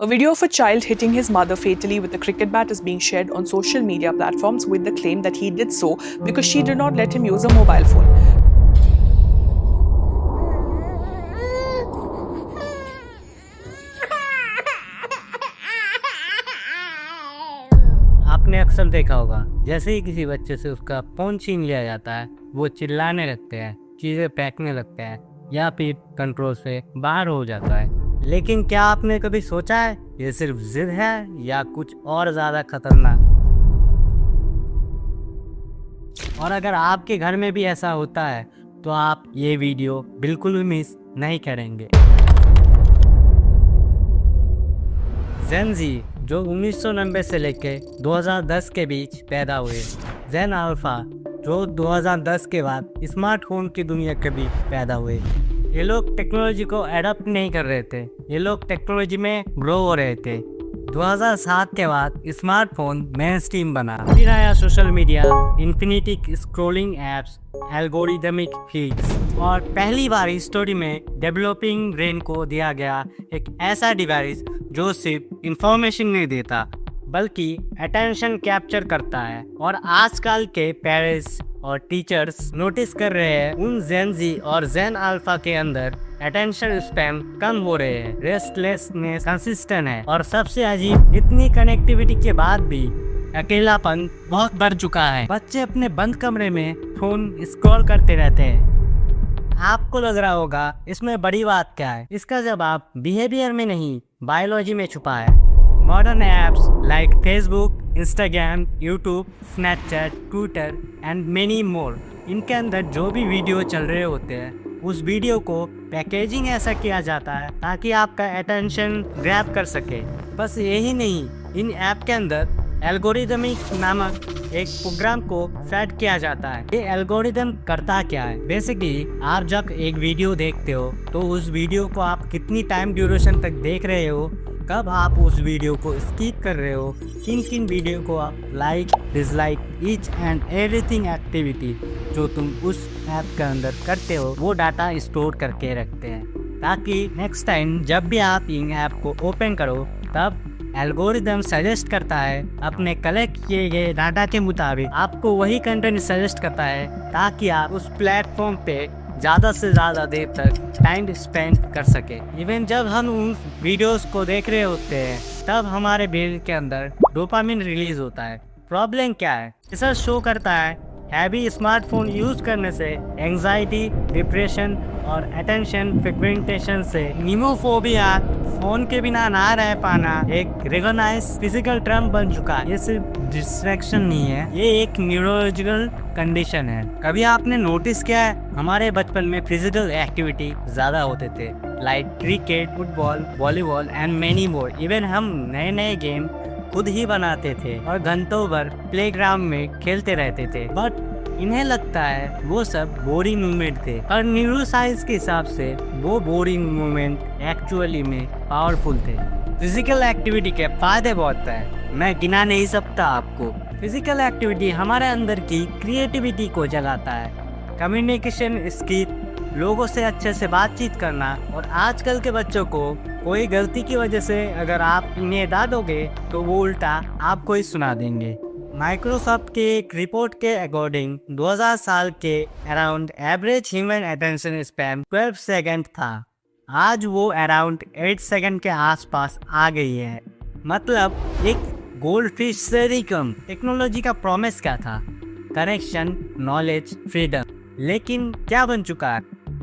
A video of a child hitting his mother fatally with a cricket bat is being shared on social media platforms with the claim that he did so because she did not let him use a mobile phone. आपने अक्सर देखा होगा, जैसे ही किसी बच्चे से उसका phone छीन लिया जाता है वो चिल्लाने लगते हैं, चीज़ें फेंकने लगते हैं या फिर कंट्रोल से बाहर हो जाता है। लेकिन क्या आपने कभी सोचा है ये सिर्फ जिद है या कुछ और ज़्यादा खतरनाक? और अगर आपके घर में भी ऐसा होता है तो आप ये वीडियो बिल्कुल भी मिस नहीं करेंगे। जेन ज़ी जो 1990 से लेकर 2010 के बीच पैदा हुए, जेन अल्फा जो 2010 के बाद स्मार्टफोन की दुनिया के बीच पैदा हुए। ये लोग टेक्नोलॉजी को एडप्ट नहीं कर रहे थे, ये लोग टेक्नोलॉजी में ग्रो हो रहे थे। 2007 के बाद स्मार्टफोन मेन स्ट्रीम बना, फिर आया social media, infinity scrolling apps, algorithmic feeds और पहली बार स्टोरी में डेवलपिंग ब्रेन को दिया गया एक ऐसा डिवाइस जो सिर्फ इंफॉर्मेशन नहीं देता बल्कि अटेंशन कैप्चर करता है। और आजकल के पेरेंट्स और टीचर्स नोटिस कर रहे हैं उन जेन ज़ी और जेन अल्फा के अंदर अटेंशन स्पैन कम हो रहे हैं, रेस्टलेसनेस कंसिस्टेंट है और सबसे अजीब इतनी कनेक्टिविटी के बाद भी अकेलापन बहुत बढ़ चुका है। बच्चे अपने बंद कमरे में फोन स्क्रॉल करते रहते हैं। आपको लग रहा होगा इसमें बड़ी बात क्या है? इसका जवाब बिहेवियर में नहीं बायोलॉजी में छुपा है। Modern apps like Facebook, Instagram, YouTube, Snapchat, Twitter and many more, इनके अंदर जो भी वीडियो चल रहे होते हैं उस वीडियो को पैकेजिंग ऐसा किया जाता है ताकि आपका अटेंशन ग्रैब कर सके। बस यही नहीं, इन ऐप के अंदर एल्गोरिदमिक नामक एक प्रोग्राम को सेट किया जाता है। ये एल्गोरिदम करता क्या है? बेसिकली आप जब एक वीडियो देखते हो तो उस वीडियो को आप कितनी टाइम ड्यूरेशन तक देख रहे हो, कब आप उस वीडियो को स्किप कर रहे हो, किन किन वीडियो को आप like, dislike, each and everything activity जो तुम उस ऐप के अंदर करते हो वो डाटा स्टोर करके रखते हैं ताकि नेक्स्ट टाइम जब भी आप इन ऐप को ओपन करो तब एल्गोरिदम सजेस्ट करता है अपने कलेक्ट किए गए डाटा के मुताबिक आपको वही कंटेंट सजेस्ट करता है ताकि आप उस प्लेटफॉर्म पे ज़्यादा से ज़्यादा देर तक टाइम स्पेंड कर सके। इवन जब हम उन वीडियोस को देख रहे होते हैं तब हमारे ब्रेन के अंदर डोपामिन रिलीज होता है। प्रॉब्लम क्या है? रिसर्च शो करता है हैवी स्मार्टफोन यूज करने से एंजाइटी, डिप्रेशन और अटेंशन फ्रेगमेंटेशन से निमोफोबिया, फोन के बिना ना रह पाना एक रिकॉग्नाइज फिजिकल टर्म बन चुका है। ये सिर्फ डिस्ट्रैक्शन नहीं है, ये एक न्यूरोलॉजिकल कंडीशन है। कभी आपने नोटिस किया है हमारे बचपन में फिजिकल एक्टिविटी ज्यादा होते थे, like cricket, football, volleyball and many more. Even हम नए नए गेम खुद ही बनाते थे और घंटों भर प्लेग्राउंड में खेलते रहते थे, बट इन्हें लगता है वो सब बोरिंग मूवमेंट थे। और न्यूरोसाइंस के हिसाब से वो बोरिंग मूवमेंट एक्चुअली में पावरफुल थे। फिजिकल एक्टिविटी के फायदे बहुत हैं, मैं गिना नहीं सकता आपको। फिजिकल एक्टिविटी हमारे अंदर की क्रिएटिविटी को जगाता है, कम्युनिकेशन स्किल, लोगों से अच्छे से बातचीत करना। और आजकल के बच्चों को कोई गलती की वजह से अगर आप इन्हें डांटोगे तो वो उल्टा आपको ही सुना देंगे। माइक्रोसॉफ्ट के एक रिपोर्ट के अकॉर्डिंग 2000 साल के around average human attention span 12 second था। आज वो अराउंड 8 सेकंड के आसपास आ गई है, मतलब एक गोल्ड फिश से भी कम। टेक्नोलॉजी का प्रॉमिस क्या था? Connection, knowledge, freedom. लेकिन क्या बन चुका है?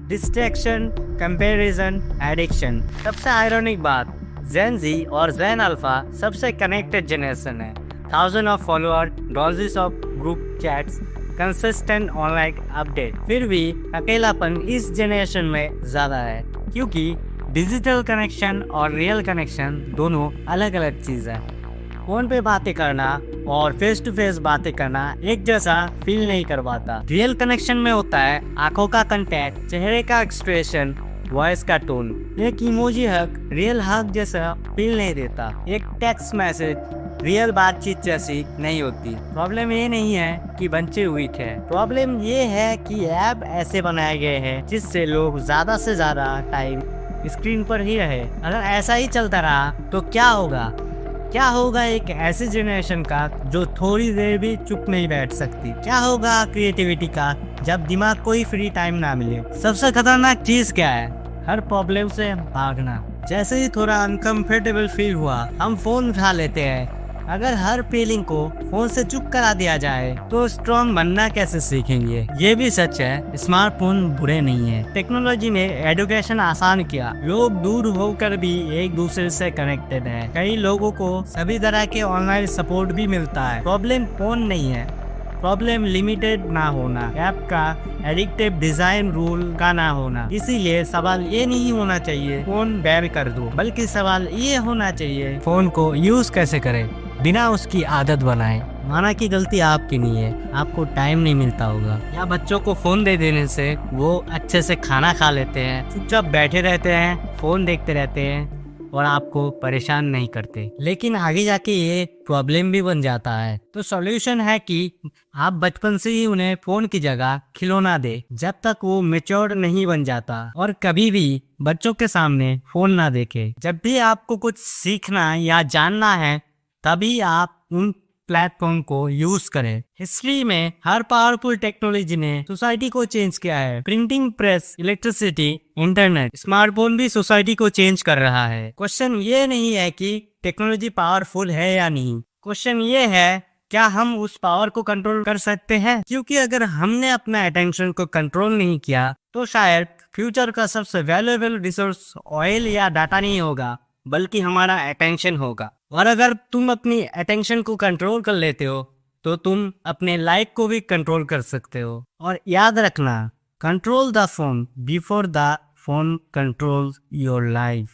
Distraction, comparison, addiction. सबसे आयरॉनिक बात, जेन ज़ी और जेन अल्फा सबसे कनेक्टेड जनरेशन है। Thousand of follower, dozens of group chats, consistent online update. फिर भी अकेलापन इस जनरेशन में ज़्यादा है क्योंकि डिजिटल कनेक्शन और रियल कनेक्शन दोनों अलग अलग चीज़ है। फोन पे बातें करना और फेस टू फेस बातें करना एक जैसा फील नहीं करवाता। रियल कनेक्शन में होता है आंखों का कांटेक्ट, चेहरे का एक्सप्रेशन, वॉइस का टोन। एक इमोजी हक रियल हक जैसा फील नहीं देता। एक टेक्स्ट मैसेज रियल बातचीत जैसी नहीं होती। प्रॉब्लम ये नहीं है कि बच्चे वीक है, प्रॉब्लम ये है कि ऐप ऐसे बनाए गए हैं जिससे लोग ज्यादा से ज्यादा टाइम स्क्रीन पर ही रहे। अगर ऐसा ही चलता रहा तो क्या होगा? क्या होगा एक ऐसी जनरेशन का जो थोड़ी देर भी चुप नहीं बैठ सकती? क्या होगा क्रिएटिविटी का जब दिमाग को ही फ्री टाइम ना मिले? सबसे खतरनाक चीज क्या है? हर प्रॉब्लम से भागना। जैसे ही थोड़ा अनकंफर्टेबल फील हुआ हम फोन उठा लेते हैं। अगर हर फीलिंग को फोन से चुप करा दिया जाए तो स्ट्रॉन्ग बनना कैसे सीखेंगे? ये भी सच है, स्मार्टफोन बुरे नहीं है। टेक्नोलॉजी ने एजुकेशन आसान किया, लोग दूर होकर भी एक दूसरे से कनेक्टेड हैं। कई लोगों को सभी तरह के ऑनलाइन सपोर्ट भी मिलता है। प्रॉब्लम फोन नहीं है, प्रॉब्लम लिमिटेड ना होना, ऐप का एडिक्टिव डिजाइन, रूल का ना होना। इसीलिए सवाल ये नहीं होना चाहिए फोन बैन कर दो, बल्कि सवाल ये होना चाहिए फोन को यूज कैसे करें बिना उसकी आदत बनाए। माना कि गलती आपकी नहीं है, आपको टाइम नहीं मिलता होगा, या बच्चों को फोन दे देने से वो अच्छे से खाना खा लेते हैं, चुपचाप बैठे रहते हैं, फोन देखते रहते हैं और आपको परेशान नहीं करते, लेकिन आगे जाके ये प्रॉब्लम भी बन जाता है। तो सॉल्यूशन है कि आप बचपन से ही उन्हें फोन की जगह खिलौना दे, जब तक वो मैच्योर नहीं बन जाता। और कभी भी बच्चों के सामने फोन ना देखे। जब भी आपको कुछ सीखना या जानना है तभी आप उन प्लेटफॉर्म को यूज करें। हिस्ट्री में हर पावरफुल टेक्नोलॉजी ने सोसाइटी को चेंज किया है। Printing press, electricity, internet, smartphone भी सोसाइटी को चेंज कर रहा है। क्वेश्चन ये नहीं है कि टेक्नोलॉजी पावरफुल है या नहीं, क्वेश्चन ये है क्या हम उस पावर को कंट्रोल कर सकते हैं? क्योंकि अगर हमने अपना अटेंशन को कंट्रोल नहीं किया तो शायद फ्यूचर का सबसे वैल्यूएबल रिसोर्स ऑयल या डाटा नहीं होगा, बल्कि हमारा अटेंशन होगा। और अगर तुम अपनी अटेंशन को कंट्रोल कर लेते हो तो तुम अपने लाइफ को भी कंट्रोल कर सकते हो। और याद रखना, control the phone before the phone controls your life.